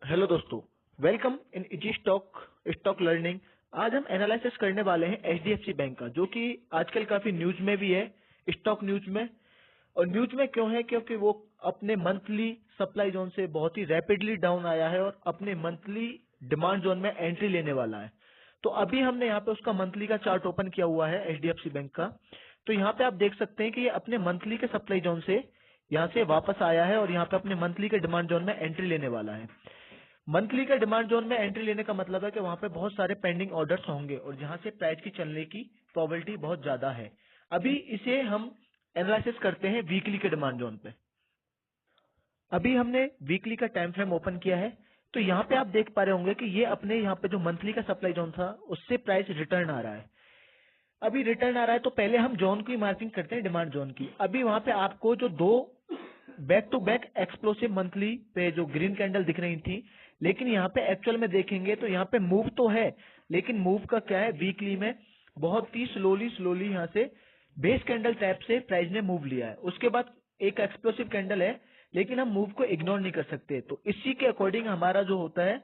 Hello दोस्तों, welcome in easy stock learning. आज हम एनालिसिस करने वाले हैं एचडीएफसी बैंक का, जो कि आजकल काफी न्यूज में भी है, स्टॉक न्यूज में। और न्यूज में क्यों है? क्योंकि वो अपने मंथली सप्लाई जोन से बहुत ही रैपिडली डाउन आया है और अपने मंथली डिमांड जोन में एंट्री लेने वाला है। तो अभी हमने यहाँ पे उसका मंथली का चार्ट ओपन किया हुआ है एचडीएफसी बैंक का। तो यहाँ पे आप देख सकते हैं कि ये अपने मंथली के सप्लाई जोन से यहाँ से वापस आया है और यहाँ पे अपने मंथली के डिमांड जोन में एंट्री लेने वाला है। मंथली का डिमांड जोन में एंट्री लेने का मतलब है कि वहां पे बहुत सारे पेंडिंग ऑर्डर्स होंगे और जहां से प्राइस की चलने की प्रोबेबिलिटी बहुत ज्यादा है। अभी इसे हम एनालिसिस करते हैं वीकली के डिमांड जोन पे। अभी हमने वीकली का टाइम फ्रेम ओपन किया है। तो यहाँ पे आप देख पा रहे होंगे कि ये अपने यहाँ पे जो मंथली का सप्लाई जोन था उससे प्राइस रिटर्न आ रहा है। अभी रिटर्न आ रहा है तो पहले हम जोन की मार्किंग करते हैं, डिमांड जोन की। अभी वहां पे आपको जो दो back to back explosive monthly पे जो ग्रीन कैंडल दिख रही थी, लेकिन यहाँ पे एक्चुअल में देखेंगे तो यहाँ पे मूव तो है, लेकिन मूव का क्या है, वीकली में बहुत ही स्लोली स्लोली यहाँ से बेस कैंडल टैप से प्राइस ने मूव लिया है। उसके बाद एक एक्सप्लोसिव कैंडल है, लेकिन हम मूव को इग्नोर नहीं कर सकते। तो इसी के अकॉर्डिंग हमारा जो होता है,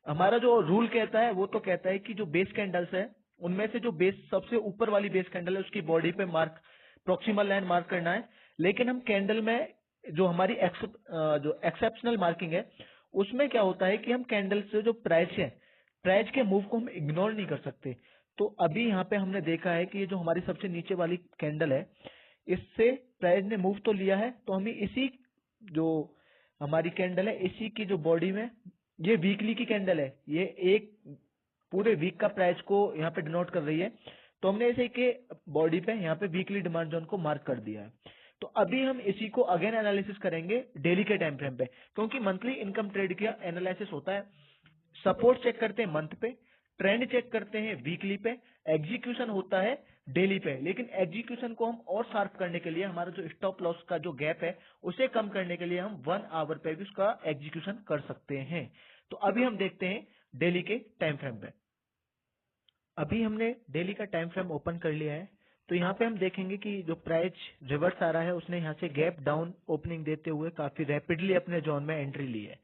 हमारा जो रूल कहता है वो तो कहता है कि जो बेस कैंडल्स है उनमें से जो बेस सबसे ऊपर वाली बेस कैंडल है उसकी बॉडी पे मार्क, प्रोक्सिमल लाइन मार्क करना है। लेकिन हम कैंडल में जो हमारी जो एक्सेप्शनल मार्किंग है उसमें क्या होता है कि हम कैंडल से जो प्राइस है, प्राइस के मूव को हम इग्नोर नहीं कर सकते। तो अभी यहाँ पे हमने देखा है कि ये जो हमारी सबसे नीचे वाली कैंडल है इससे प्राइस ने मूव तो लिया है, तो हमें इसी जो हमारी कैंडल है इसी की जो बॉडी में, ये वीकली की कैंडल है, ये एक पूरे वीक का प्राइस को यहाँ पे डिनोट कर रही है। तो हमने इसे के बॉडी पे यहाँ पे वीकली डिमांड जोन को मार्क कर दिया है। तो अभी हम इसी को अगेन एनालिसिस करेंगे डेली के टाइम फ्रेम पे, क्योंकि मंथली इनकम ट्रेड का एनालिसिस होता है। सपोर्ट चेक करते हैं मंथ पे, ट्रेंड चेक करते हैं वीकली पे, एग्जीक्यूशन होता है डेली पे। लेकिन एग्जीक्यूशन को हम और शार्प करने के लिए, हमारा जो स्टॉप लॉस का जो गैप है उसे कम करने के लिए हम 1 आवर पे भी उसका एग्जीक्यूशन कर सकते हैं। तो अभी हम देखते हैं डेली के टाइम फ्रेम पे। अभी हमने डेली का टाइम फ्रेम ओपन कर लिया है। तो यहाँ पे हम देखेंगे कि जो प्राइस रिवर्स आ रहा है उसने यहाँ से गैप डाउन ओपनिंग देते हुए काफी रैपिडली अपने जोन में एंट्री ली है।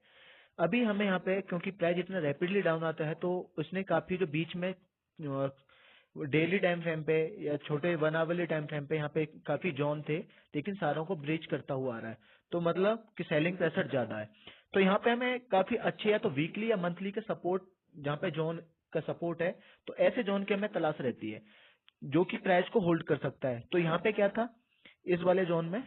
अभी हमें यहाँ पे, क्योंकि प्राइस इतना रैपिडली डाउन आता है, तो उसने काफी जो बीच में डेली टाइम फ्रेम पे या छोटे 1 आवरली टाइम फ्रेम पे यहाँ पे काफी जोन थे, लेकिन सारों को ब्रीच करता हुआ आ रहा है। तो मतलब कि सेलिंग प्रेशर ज्यादा है। तो यहाँ पे हमें काफी अच्छे या तो वीकली या मंथली के सपोर्ट, जहाँ पे जोन का सपोर्ट है, तो ऐसे जोन की हमें तलाश रहती है जो कि प्राइस को होल्ड कर सकता है। तो यहाँ पे क्या था, इस वाले जोन में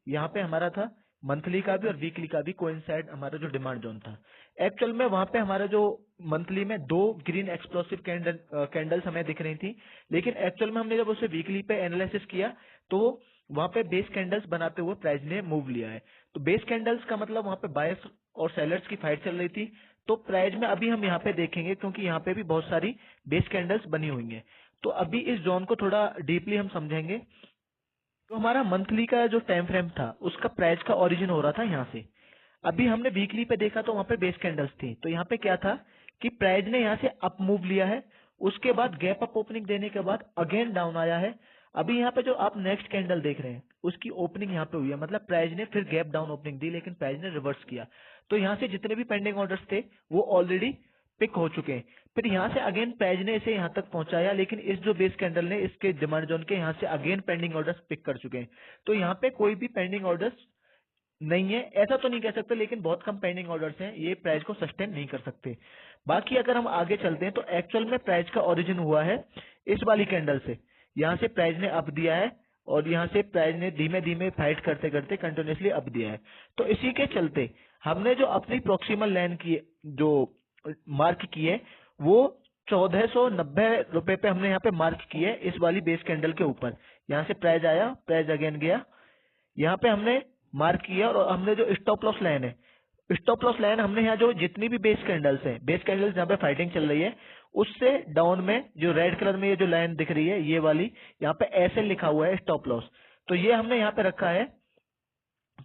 यहाँ पे हमारा था मंथली का भी और वीकली का भी कोइंसाइड हमारा जो डिमांड जोन था। एक्चुअल में वहां पे हमारा जो मंथली में दो ग्रीन एक्सप्लोसिव कैंडल्स हमें दिख रही थी, लेकिन एक्चुअल में हमने जब उसे वीकली पे एनालिसिस किया तो वहां पे बेस कैंडल्स बनाते हुए प्राइस ने मूव लिया है। तो बेस कैंडल्स का मतलब वहां पे बायर्स और सेलर्स की फाइट चल रही थी। तो प्राइस में अभी हम यहाँ पे देखेंगे, क्योंकि यहाँ पे भी बहुत सारी बेस कैंडल्स बनी हुई हैं। तो अभी इस जोन को थोड़ा डीपली हम समझेंगे। तो हमारा मंथली का जो टाइम फ्रेम था उसका प्राइस का ओरिजिन हो रहा था यहाँ से। अभी हमने वीकली पे देखा तो वहां पे बेस कैंडल्स थी। तो यहाँ पे क्या था कि प्राइस ने यहाँ से अप मूव लिया है, उसके बाद गैप अप ओपनिंग देने के बाद अगेन डाउन आया है। अभी यहाँ पे जो आप नेक्स्ट कैंडल देख रहे हैं उसकी ओपनिंग यहाँ पे हुई है, मतलब प्राइस ने फिर गैप डाउन ओपनिंग दी, लेकिन प्राइस ने रिवर्स किया। तो यहाँ से जितने भी पेंडिंग ऑर्डर्स थे वो ऑलरेडी पिक हो चुके हैं। फिर यहाँ से अगेन प्राइस ने इसे यहाँ तक पहुंचाया, लेकिन इस जो बेस कैंडल ने इसके डिमांड जोन के यहाँ से अगेन पेंडिंग ऑर्डर्स पिक कर चुके हैं। तो यहाँ पे कोई भी पेंडिंग ऑर्डर्स नहीं है, ऐसा तो नहीं कह सकते, लेकिन बहुत कम पेंडिंग ऑर्डर्स हैं, ये प्राइस को सस्टेन नहीं कर सकते। बाकी अगर हम आगे चलते हैं तो एक्चुअल में प्राइस का ओरिजिन हुआ है इस वाली कैंडल से। यहाँ से प्राइस ने अप दिया है और यहाँ से प्राइस ने धीमे धीमे फाइट करते करते कंटिन्यूसली अप दिया है। तो इसी के चलते हमने जो अपनी प्रोक्सिमल लाइन की जो मार्क की है वो 1490 रुपए पे हमने यहाँ पे मार्क की है, इस वाली बेस कैंडल के ऊपर। यहाँ से प्राइस आया, प्राइस अगेन गया, यहाँ पे हमने मार्क किया और हमने जो स्टॉप लॉस लाइन है, स्टॉप लॉस लाइन हमने यहाँ जो जितनी भी बेस कैंडल्स है, बेस कैंडल्स जहाँ पे फाइटिंग चल रही है उससे डाउन में जो रेड कलर में ये जो लाइन दिख रही है ये वाली, यहाँ पे ऐसे लिखा हुआ है स्टॉप लॉस। तो ये हमने यहाँ पे रखा है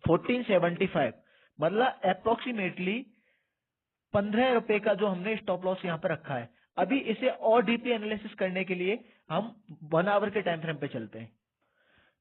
1475, मतलब अप्रोक्सीमेटली 15 रुपए का जो हमने स्टॉप लॉस यहाँ पे रखा है। अभी इसे और डीपली एनालिसिस करने के लिए हम 1 आवर के टाइम फ्रेम पे चलते हैं।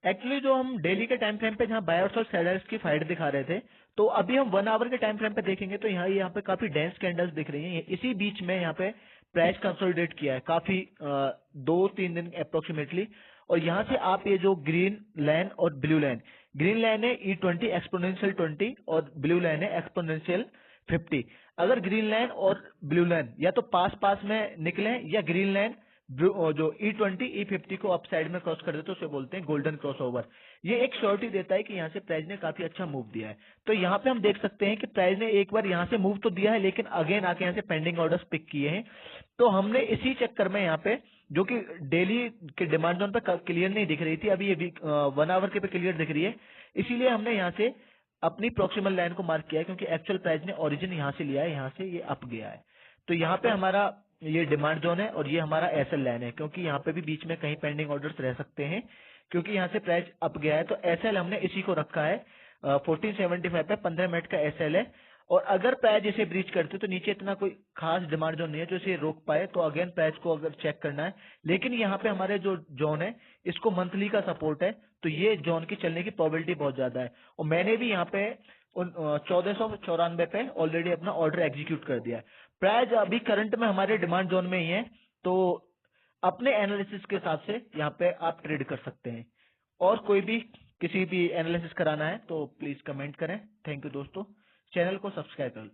एक्चुअली जो हम डेली के टाइम फ्रेम पे जहाँ बायर्स और सेलर्स की फाइट दिखा रहे थे, तो अभी हम 1 आवर के टाइम फ्रेम पे देखेंगे तो यहाँ पे काफी डेंस कैंडल्स दिख रही हैं। इसी बीच में यहाँ पे प्राइस कंसोलिडेट किया है काफी 2-3 दिन अप्रोक्सीमेटली। और यहाँ से आप ये जो ग्रीन लाइन और ब्लू लाइन, ग्रीन लाइन है E20 एक्सपोनेंशियल 20 और ब्लू लाइन है एक्सपोनेंशियल 50। अगर ग्रीन लाइन और ब्लू लाइन या तो पास पास में निकले या ग्रीन लाइन जो E20 E50 को अप साइड में क्रॉस कर देते तो उसे बोलते हैं गोल्डन क्रॉस ओवर। ये एक श्योरिटी देता है कि यहाँ से प्राइस ने काफी अच्छा मूव दिया है। तो यहाँ पे हम देख सकते हैं कि प्राइस ने एक बार यहाँ से मूव तो दिया है, लेकिन अगेन आके यहाँ से पेंडिंग ऑर्डर्स पिक किए हैं। तो हमने इसी चक्कर में यहाँ पे, जो कि डेली के डिमांड जोन पे क्लियर नहीं दिख रही थी, अभी ये 1 आवर के पे क्लियर दिख रही है, इसीलिए हमने यहाँ से अपनी प्रोक्सिमल लाइन को मार्क किया है, क्योंकि एक्चुअल प्राइस ने ओरिजिन यहाँ से लिया है, यहाँ से ये अप गया है। तो यहाँ पे हमारा ये डिमांड जोन है और ये हमारा एसएल लाइन है, क्योंकि यहाँ पे भी बीच में कहीं पेंडिंग ऑर्डर्स रह सकते हैं, क्योंकि यहाँ से प्राइस अप गया है। तो एसएल हमने इसी को रखा है 1475 पे 15 मिनट का एसएल है। और अगर प्राइस इसे ब्रीच करते तो नीचे इतना कोई खास डिमांड जोन नहीं है जो इसे रोक पाए, तो अगेन प्राइस को अगर चेक करना है। लेकिन यहाँ पे हमारे जो जोन है इसको मंथली का सपोर्ट है, तो ये जोन की चलने की प्रोबेबिलिटी बहुत ज्यादा है। और मैंने भी यहाँ पे 1494 पे ऑलरेडी अपना ऑर्डर एग्जीक्यूट कर दिया है। प्राइस अभी करंट में हमारे डिमांड जोन में ही है, तो अपने एनालिसिस के हिसाब से यहाँ पे आप ट्रेड कर सकते हैं। और कोई भी किसी भी एनालिसिस कराना है तो प्लीज कमेंट करें। थैंक यू दोस्तों, चैनल को सब्सक्राइब करें।